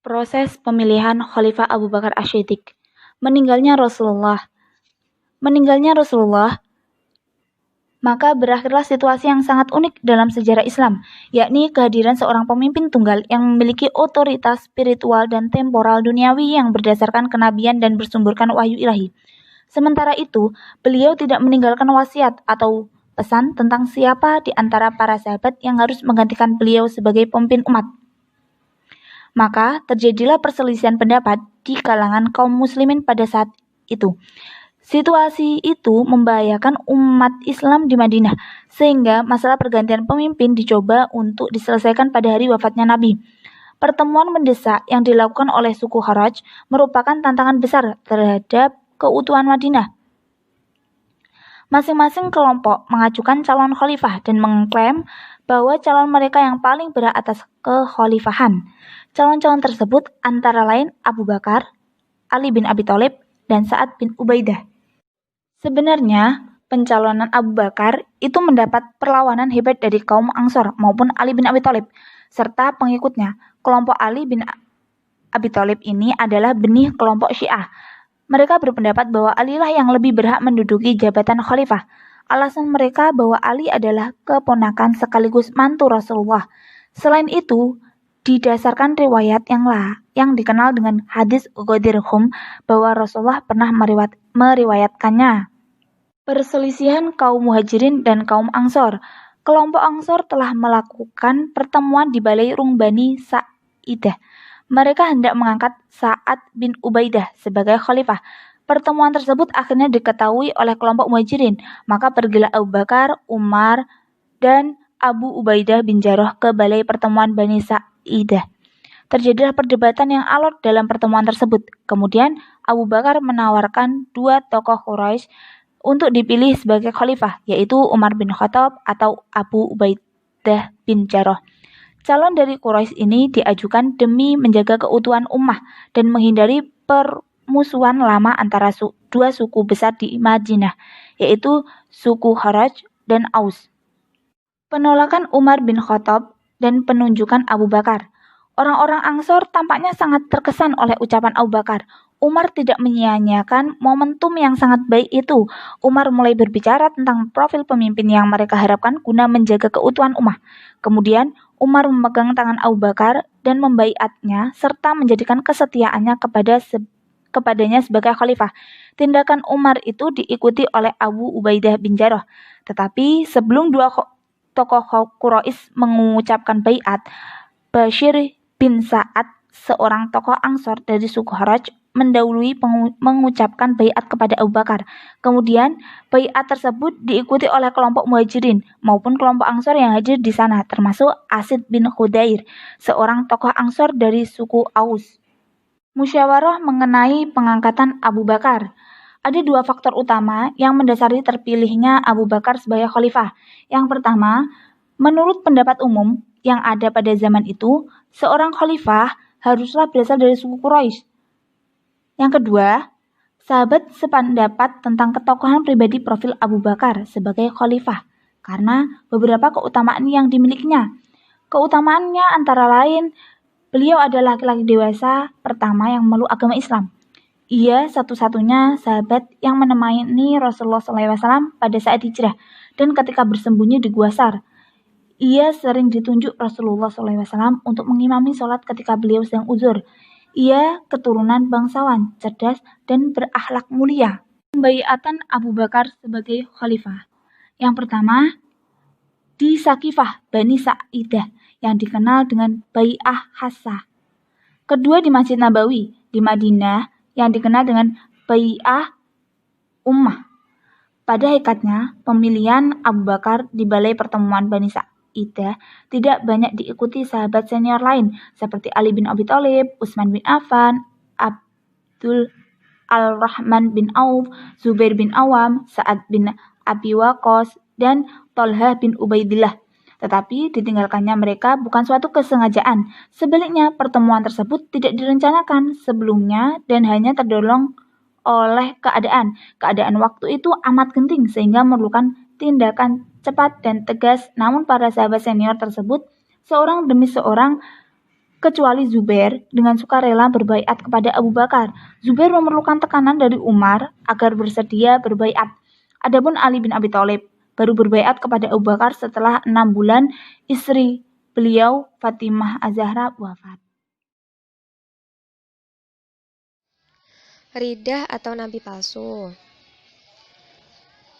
Proses pemilihan Khalifah Abu Bakar Asy-Syiddiq. Meninggalnya Rasulullah. Maka berakhirlah situasi yang sangat unik dalam sejarah Islam, yakni kehadiran seorang pemimpin tunggal yang memiliki otoritas spiritual dan temporal duniawi yang berdasarkan kenabian dan bersumberkan wahyu ilahi. Sementara itu, beliau tidak meninggalkan wasiat atau pesan tentang siapa di antara para sahabat yang harus menggantikan beliau sebagai pemimpin umat. Maka terjadilah perselisihan pendapat di kalangan kaum muslimin pada saat itu. Situasi itu membahayakan umat Islam di Madinah, sehingga masalah pergantian pemimpin dicoba untuk diselesaikan pada hari wafatnya Nabi. Pertemuan mendesak yang dilakukan oleh suku Kharaj merupakan tantangan besar terhadap keutuhan Madinah. Masing-masing kelompok mengajukan calon khalifah dan mengklaim bahwa calon mereka yang paling berhak atas kekhalifahan. Calon-calon tersebut antara lain Abu Bakar, Ali bin Abi Thalib, dan Sa'ad bin Ubaidah. Sebenarnya, pencalonan Abu Bakar itu mendapat perlawanan hebat dari kaum Ansor maupun Ali bin Abi Thalib, serta pengikutnya. Kelompok Ali bin Abi Thalib ini adalah benih kelompok Syiah. Mereka berpendapat bahwa Ali lah yang lebih berhak menduduki jabatan khalifah. Alasan mereka bahwa Ali adalah keponakan sekaligus mantu Rasulullah. Selain itu, didasarkan riwayat yang dikenal dengan hadis Ghadir Hum bahwa Rasulullah pernah meriwayatkannya. Perselisihan kaum Muhajirin dan kaum Ansor. Kelompok Ansor telah melakukan pertemuan di Balai Rung Bani Sa'idah. Mereka hendak mengangkat Sa'ad bin Ubaidah sebagai khalifah. Pertemuan tersebut akhirnya diketahui oleh kelompok Muhajirin. Maka pergilah Abu Bakar, Umar, dan Abu Ubaidah bin Jarrah ke Balai Pertemuan Bani Sa'idah. Terjadilah perdebatan yang alot dalam pertemuan tersebut. Kemudian Abu Bakar menawarkan dua tokoh Quraisy untuk dipilih sebagai khalifah, yaitu Umar bin Khattab atau Abu Ubaidah bin Jarrah. Calon dari Quraisy ini diajukan demi menjaga keutuhan ummah dan menghindari permusuhan lama antara dua suku besar di Madinah, yaitu suku Kharaj dan Aus. Penolakan Umar bin Khattab dan penunjukan Abu Bakar. Orang-orang Ansor tampaknya sangat terkesan oleh ucapan Abu Bakar. Umar tidak menyia-nyiakan momentum yang sangat baik itu. Umar mulai berbicara tentang profil pemimpin yang mereka harapkan guna menjaga keutuhan ummah. Kemudian, Umar memegang tangan Abu Bakar dan membaiatnya serta menjadikan kesetiaannya kepadanya sebagai khalifah. Tindakan Umar itu diikuti oleh Abu Ubaidah bin Jarrah. Tetapi sebelum dua tokoh Quraisy mengucapkan baiat, Bashir bin Sa'ad, seorang tokoh Ansor dari suku Kharaj, mendahului mengucapkan baiat kepada Abu Bakar. Kemudian, baiat tersebut diikuti oleh kelompok Muhajirin maupun kelompok Ansor yang hadir di sana, termasuk Asid bin Khudair, seorang tokoh Ansor dari suku Aus. Musyawarah mengenai pengangkatan Abu Bakar. Ada dua faktor utama yang mendasari terpilihnya Abu Bakar sebagai khalifah. Yang pertama, menurut pendapat umum yang ada pada zaman itu, seorang khalifah haruslah berasal dari suku Quraisy. Yang kedua, sahabat sependapat tentang ketokohan pribadi profil Abu Bakar sebagai khalifah karena beberapa keutamaan yang dimilikinya. Keutamaannya antara lain, beliau adalah laki-laki dewasa pertama yang memeluk agama Islam. Ia satu-satunya sahabat yang menemani Rasulullah SAW pada saat hijrah dan ketika bersembunyi di Gua Sar. Ia sering ditunjuk Rasulullah SAW untuk mengimami sholat ketika beliau sedang uzur. Ia keturunan bangsawan, cerdas, dan berakhlak mulia. Pembaiatan Abu Bakar sebagai khalifah. Yang pertama, di Sakifah Bani Sa'idah yang dikenal dengan Bai'ah Hassah. Kedua di Masjid Nabawi di Madinah yang dikenal dengan Bai'ah Ummah. Pada hakikatnya, pemilihan Abu Bakar di Balai Pertemuan Bani Sa'idah tidak banyak diikuti sahabat senior lain seperti Ali bin Abi Thalib, Utsman bin Affan, Abdul Al-Rahman bin Auf, Zubair bin Awam, Sa'ad bin Abi Waqqas, dan Thalhah bin Ubaidillah. Tetapi ditinggalkannya mereka bukan suatu kesengajaan. Sebaliknya, pertemuan tersebut tidak direncanakan sebelumnya dan hanya terdorong oleh keadaan. Keadaan waktu itu amat genting sehingga memerlukan tindakan cepat dan tegas, namun para sahabat senior tersebut seorang demi seorang kecuali Zubair dengan sukarela berbaiat kepada Abu Bakar. Zubair memerlukan tekanan dari Umar agar bersedia berbaiat. Adapun Ali bin Abi Thalib baru berbaiat kepada Abu Bakar setelah 6 bulan istri beliau Fatimah Az-Zahra wafat. Ridah atau nabi palsu.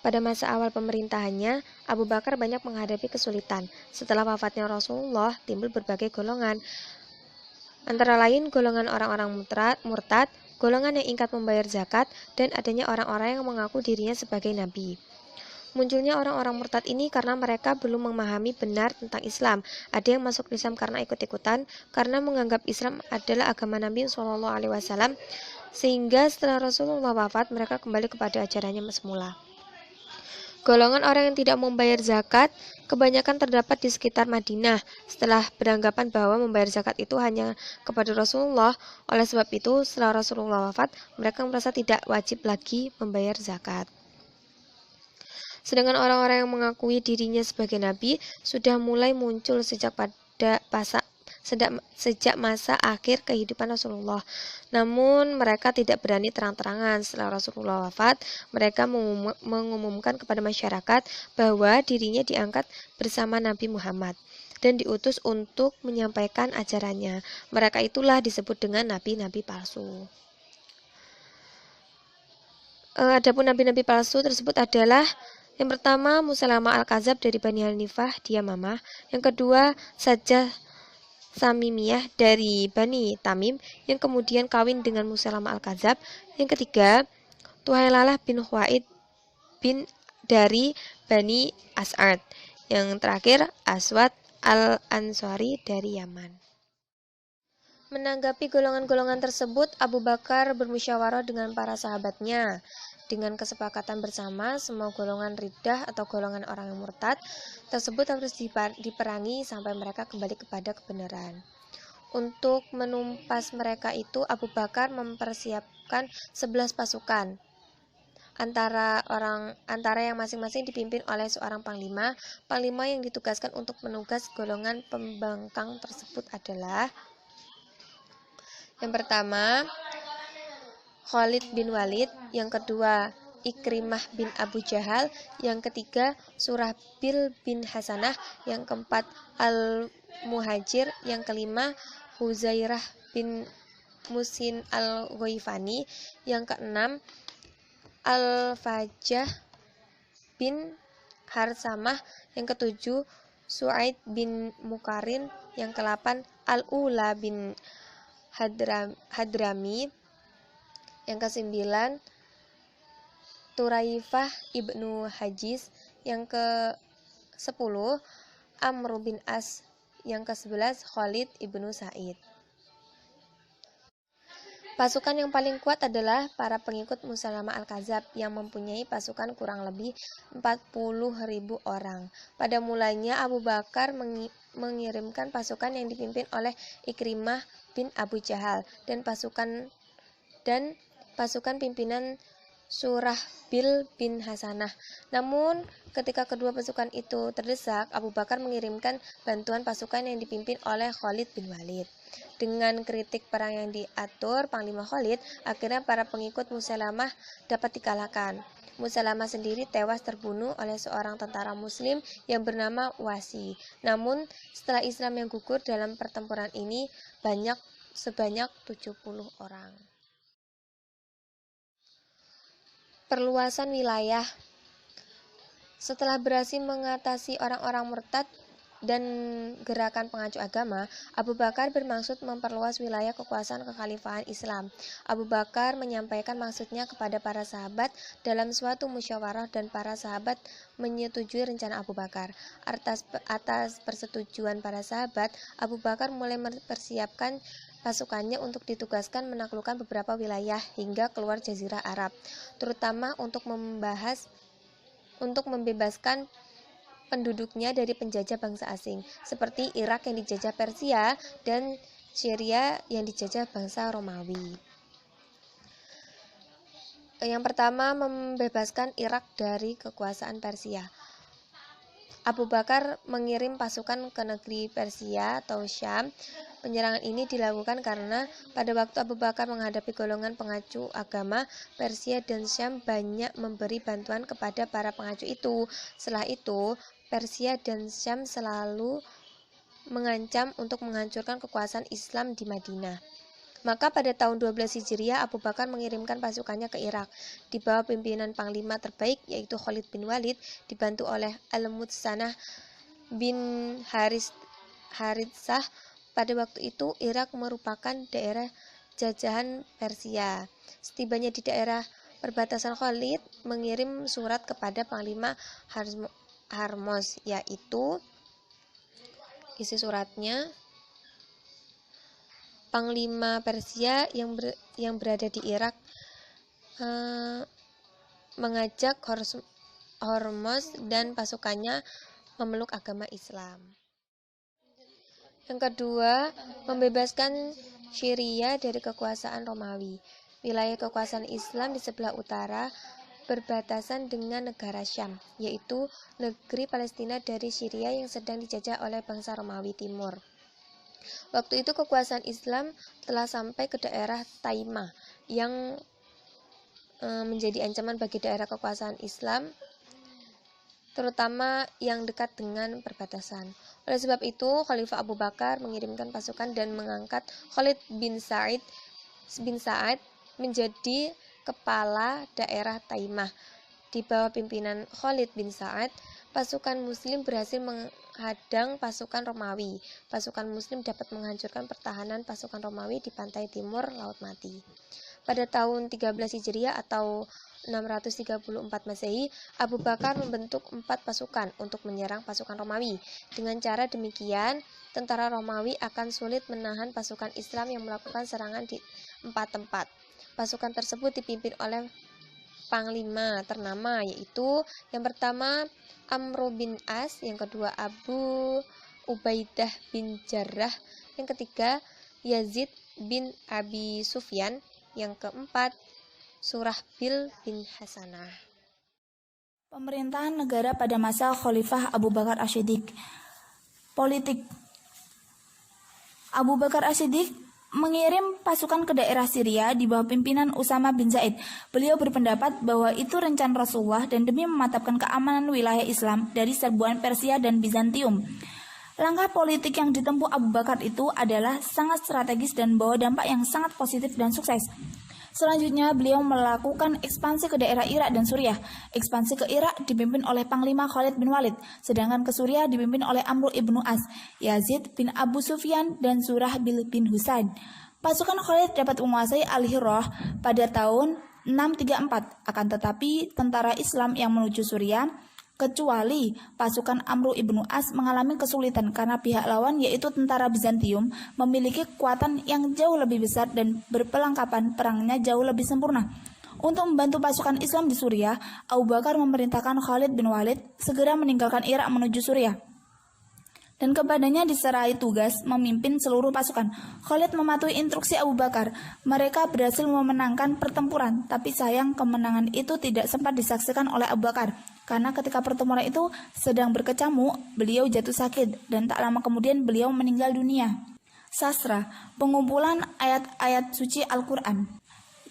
Pada masa awal pemerintahannya, Abu Bakar banyak menghadapi kesulitan. Setelah wafatnya Rasulullah, timbul berbagai golongan. Antara lain golongan orang-orang murtad, golongan yang ingkar membayar zakat, dan adanya orang-orang yang mengaku dirinya sebagai nabi. Munculnya orang-orang murtad ini karena mereka belum memahami benar tentang Islam. Ada yang masuk Islam karena ikut-ikutan, karena menganggap Islam adalah agama Nabi SAW, sehingga setelah Rasulullah wafat, mereka kembali kepada ajarannya semula. Golongan orang yang tidak membayar zakat kebanyakan terdapat di sekitar Madinah. Setelah beranggapan bahwa membayar zakat itu hanya kepada Rasulullah, oleh sebab itu setelah Rasulullah wafat, mereka merasa tidak wajib lagi membayar zakat. Sedangkan orang-orang yang mengakui dirinya sebagai nabi sudah mulai muncul sejak masa akhir kehidupan Rasulullah. Namun mereka tidak berani terang-terangan. Setelah Rasulullah wafat, mereka mengumumkan kepada masyarakat bahwa dirinya diangkat bersama Nabi Muhammad dan diutus untuk menyampaikan ajarannya. Mereka itulah disebut dengan nabi-nabi palsu. Adapun nabi-nabi palsu tersebut adalah yang pertama Musailamah Al-Kadzab dari Bani Hanifah, dia Mamah. Yang kedua Sajjah Samimiyah dari Bani Tamim yang kemudian kawin dengan Musailamah Al-Kadzab. Yang ketiga Tuhailalah bin Khuwaid bin dari Bani As'ad. Yang terakhir Aswad Al-Ansari dari Yaman. Menanggapi golongan-golongan tersebut, Abu Bakar bermusyawarah dengan para sahabatnya. Dengan kesepakatan bersama, semua golongan riddah atau golongan orang yang murtad tersebut harus diperangi sampai mereka kembali kepada kebenaran. Untuk menumpas mereka itu, Abu Bakar mempersiapkan 11 pasukan. Antara yang masing-masing dipimpin oleh seorang panglima. Panglima yang ditugaskan untuk menugas golongan pembangkang tersebut adalah: yang pertama Khalid bin Walid, yang kedua Ikrimah bin Abu Jahal, yang ketiga Surahbil bin Hasanah, yang keempat Al-Muhajir, yang kelima Huzairah bin Musin Al-Ghaifani, yang keenam Al-Fajjah bin Harsamah, yang ketujuh Su'aid bin Mukarin, yang ke-8 Al-Ula bin Hadrami, yang ke-9 Turaifah ibnu Hajiz, yang ke-10 Amr bin As, yang ke-11 Khalid ibnu Sa'id. Pasukan yang paling kuat adalah para pengikut Musailamah Al-Kadzab yang mempunyai pasukan kurang lebih 40.000 orang. Pada mulanya Abu Bakar mengirimkan pasukan yang dipimpin oleh Ikrimah bin Abu Jahal dan pasukan pimpinan Surahbil bin Hasanah. Namun, ketika kedua pasukan itu terdesak, Abu Bakar mengirimkan bantuan pasukan yang dipimpin oleh Khalid bin Walid. Dengan kritik perang yang diatur Panglima Khalid, akhirnya para pengikut Musailamah dapat dikalahkan. Musailamah sendiri tewas terbunuh oleh seorang tentara muslim yang bernama Wasi. Namun, setelah Islam yang gugur dalam pertempuran ini sebanyak 70 orang. Perluasan wilayah. Setelah berhasil mengatasi orang-orang murtad dan gerakan pengacu agama, Abu Bakar bermaksud memperluas wilayah kekuasaan kekhalifahan Islam. Abu Bakar menyampaikan maksudnya kepada para sahabat dalam suatu musyawarah dan para sahabat menyetujui rencana Abu Bakar. Atas persetujuan para sahabat, Abu Bakar mulai mempersiapkan pasukannya untuk ditugaskan menaklukkan beberapa wilayah hingga keluar Jazirah Arab, terutama untuk membebaskan penduduknya dari penjajah bangsa asing, seperti Irak yang dijajah Persia dan Syria yang dijajah bangsa Romawi. Yang pertama, membebaskan Irak dari kekuasaan Persia. Abu Bakar mengirim pasukan ke negeri Persia atau Syam. Penyerangan ini dilakukan karena pada waktu Abu Bakar menghadapi golongan pengacu agama, Persia dan Syam banyak memberi bantuan kepada para pengacu itu. Setelah itu, Persia dan Syam selalu mengancam untuk menghancurkan kekuasaan Islam di Madinah. Maka pada tahun 12 Hijriah, Abu Bakar mengirimkan pasukannya ke Irak di bawah pimpinan panglima terbaik yaitu Khalid bin Walid, dibantu oleh Al-Mutsanah bin Haritsah. Pada waktu itu, Irak merupakan daerah jajahan Persia. Setibanya di daerah perbatasan, Khalid mengirim surat kepada Panglima Hormuz, yaitu isi suratnya, Panglima Persia yang berada di Irak mengajak Hormuz dan pasukannya memeluk agama Islam. Yang kedua, membebaskan Syria dari kekuasaan Romawi. Wilayah kekuasaan Islam di sebelah utara berbatasan dengan negara Syam, yaitu negeri Palestina dari Syria yang sedang dijajah oleh bangsa Romawi Timur. Waktu itu kekuasaan Islam telah sampai ke daerah Taimah yang menjadi ancaman bagi daerah kekuasaan Islam, terutama yang dekat dengan perbatasan. Oleh sebab itu, Khalifah Abu Bakar mengirimkan pasukan dan mengangkat Khalid bin Sa'ad menjadi kepala daerah Taimah. Di bawah pimpinan Khalid bin Sa'ad, pasukan Muslim berhasil menghadang pasukan Romawi. Pasukan Muslim dapat menghancurkan pertahanan pasukan Romawi di pantai timur Laut Mati. Pada tahun 13 Hijriah atau 634 Masehi, Abu Bakar membentuk 4 pasukan untuk menyerang pasukan Romawi. Dengan cara demikian, tentara Romawi akan sulit menahan pasukan Islam yang melakukan serangan di 4 tempat. Pasukan tersebut dipimpin oleh panglima ternama, yaitu yang pertama Amr bin As, yang kedua Abu Ubaidah bin Jarrah, yang ketiga Yazid bin Abi Sufyan, yang keempat Surahbil bin Hasanah. Pemerintahan negara pada masa Khalifah Abu Bakar As-Siddiq. Politik. Abu Bakar As-Siddiq mengirim pasukan ke daerah Syria di bawah pimpinan Usama bin Zaid. Beliau berpendapat bahwa itu rencana Rasulullah dan demi memantapkan keamanan wilayah Islam dari serbuan Persia dan Bizantium. Langkah politik yang ditempuh Abu Bakar itu adalah sangat strategis dan membawa dampak yang sangat positif dan sukses. Selanjutnya, beliau melakukan ekspansi ke daerah Irak dan Suriah. Ekspansi ke Irak dipimpin oleh Panglima Khalid bin Walid, sedangkan ke Suriah dipimpin oleh Amr ibnu As, Yazid bin Abu Sufyan, dan Surahbil bin Husain. Pasukan Khalid dapat menguasai Al-Hirah pada tahun 634, akan tetapi tentara Islam yang menuju Suriah, kecuali pasukan Amr ibnu As, mengalami kesulitan karena pihak lawan yaitu tentara Bizantium memiliki kekuatan yang jauh lebih besar dan berpelengkapan perangnya jauh lebih sempurna. Untuk membantu pasukan Islam di Suriah, Abu Bakar memerintahkan Khalid bin Walid segera meninggalkan Irak menuju Suriah, dan kepadanya diserahi tugas memimpin seluruh pasukan. Khalid mematuhi instruksi Abu Bakar. Mereka berhasil memenangkan pertempuran, tapi sayang kemenangan itu tidak sempat disaksikan oleh Abu Bakar, karena ketika pertempuran itu sedang berkecamuk, beliau jatuh sakit, dan tak lama kemudian beliau meninggal dunia. Sastra, pengumpulan ayat-ayat suci Al-Quran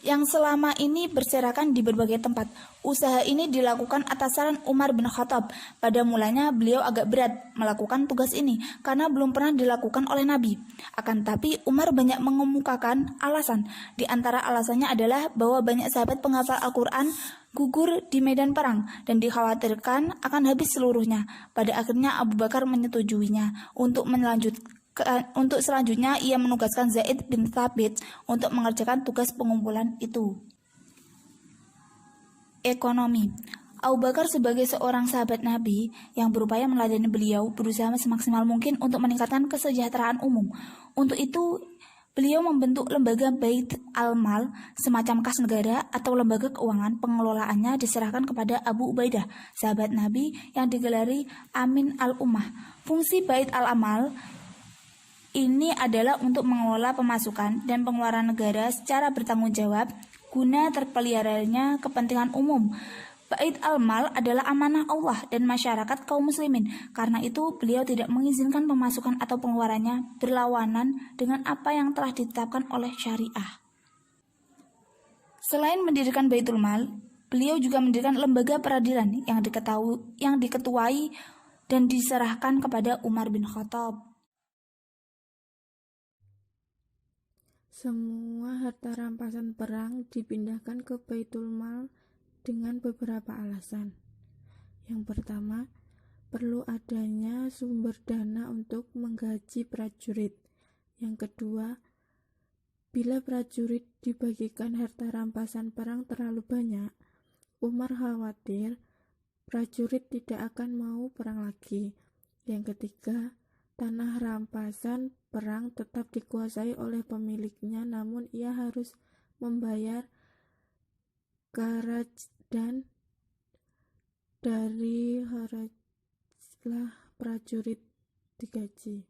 yang selama ini berserakan di berbagai tempat. Usaha ini dilakukan atas saran Umar bin Khattab. Pada mulanya beliau agak berat melakukan tugas ini karena belum pernah dilakukan oleh Nabi. Akan tapi Umar banyak mengemukakan alasan. Di antara alasannya adalah bahwa banyak sahabat penghafal Al-Quran gugur di medan perang dan dikhawatirkan akan habis seluruhnya. Pada akhirnya Abu Bakar menyetujuinya. Untuk selanjutnya, ia menugaskan Zaid bin Thabit untuk mengerjakan tugas pengumpulan itu. Ekonomi. Abu Bakar sebagai seorang sahabat Nabi yang berupaya meladeni beliau berusaha semaksimal mungkin untuk meningkatkan kesejahteraan umum. Untuk itu, beliau membentuk lembaga Bait al-Mal, semacam kas negara atau lembaga keuangan. Pengelolaannya diserahkan kepada Abu Ubaidah, sahabat Nabi yang digelari Amin al-Ummah. Fungsi Bait al-Mal ini adalah untuk mengelola pemasukan dan pengeluaran negara secara bertanggung jawab guna terpeliharanya kepentingan umum. Bait al-Mal adalah amanah Allah dan masyarakat kaum muslimin. Karena itu, beliau tidak mengizinkan pemasukan atau pengeluarannya berlawanan dengan apa yang telah ditetapkan oleh syariah. Selain mendirikan Baitul Mal, beliau juga mendirikan lembaga peradilan yang diketuai dan diserahkan kepada Umar bin Khattab. Semua harta rampasan perang dipindahkan ke Baitul Mal dengan beberapa alasan. Yang pertama, perlu adanya sumber dana untuk menggaji prajurit. Yang kedua, bila prajurit dibagikan harta rampasan perang terlalu banyak, Umar khawatir prajurit tidak akan mau perang lagi. Yang ketiga, tanah rampasan perang tetap dikuasai oleh pemiliknya, namun ia harus membayar kharaj dan dari kharajlah prajurit digaji.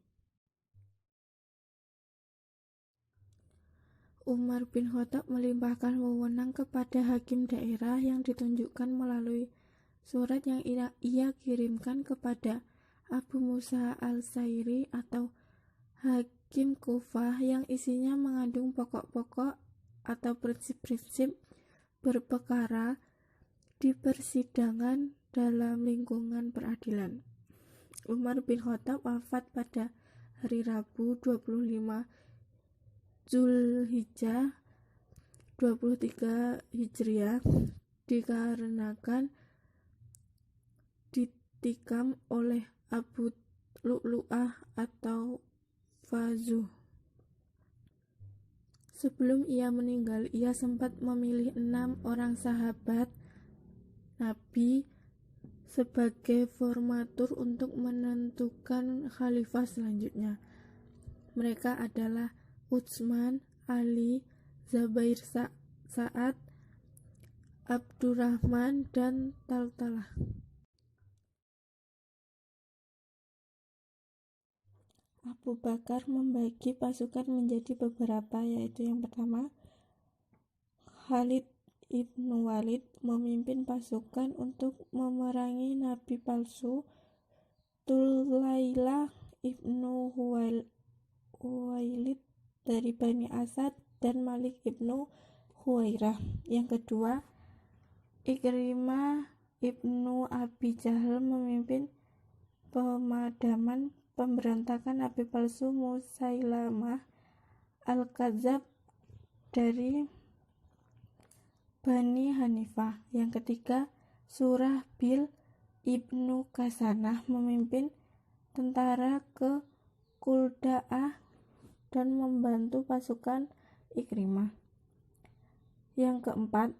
Umar bin Khattab melimpahkan wewenang kepada hakim daerah yang ditunjukkan melalui surat yang ia kirimkan kepada Abu Musa al-Sairi atau hakim Kufah yang isinya mengandung pokok-pokok atau prinsip-prinsip berperkara di persidangan dalam lingkungan peradilan. Umar bin Khattab wafat pada hari Rabu 25 Zulhijjah 23 Hijriah dikarenakan ditikam oleh Abu Lu'lu'ah atau Fazuh. Sebelum ia meninggal, ia sempat memilih 6 orang sahabat Nabi sebagai formatur untuk menentukan khalifah selanjutnya. Mereka adalah Utsman, Ali, Zubair, Sa'ad, Abdurrahman, dan Taltalah. Abu Bakar membagi pasukan menjadi beberapa, yaitu yang pertama, Khalid ibnu Walid memimpin pasukan untuk memerangi nabi palsu Tulailah ibnu Huwailid dari Bani Asad dan Malik ibnu Huwairah. Yang kedua, Ikrimah ibnu Abi Jahal memimpin pemadaman pemberontakan nabi palsu Musailamah al-Kadzab dari Bani Hanifah. Yang ketiga, Surah Bil ibnu Kasanah memimpin tentara ke Kulda'ah dan membantu pasukan Ikrimah. Yang keempat,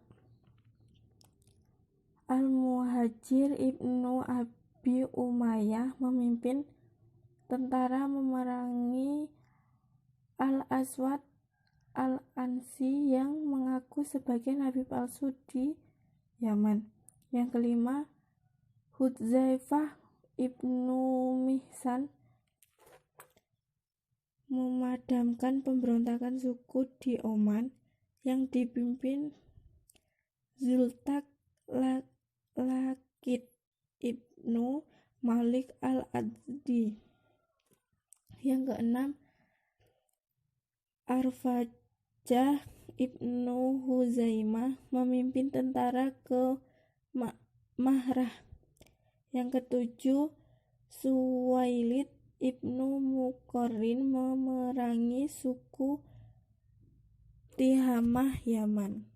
Al-Muhajir ibnu Abi Umayyah memimpin tentara memerangi Al-Aswad Al-Ansi yang mengaku sebagai nabi palsu di Yaman. Yang kelima, Hudzaifah ibnu Mihsan memadamkan pemberontakan suku di Oman yang dipimpin Zultak Lakid ibnu Malik al-Azdi. Yang keenam, Arfajah ibnu Huzaimah memimpin tentara ke Mahrah. Yang ketujuh, Suwailid ibnu Muqarrin memerangi suku Tihamah Yaman.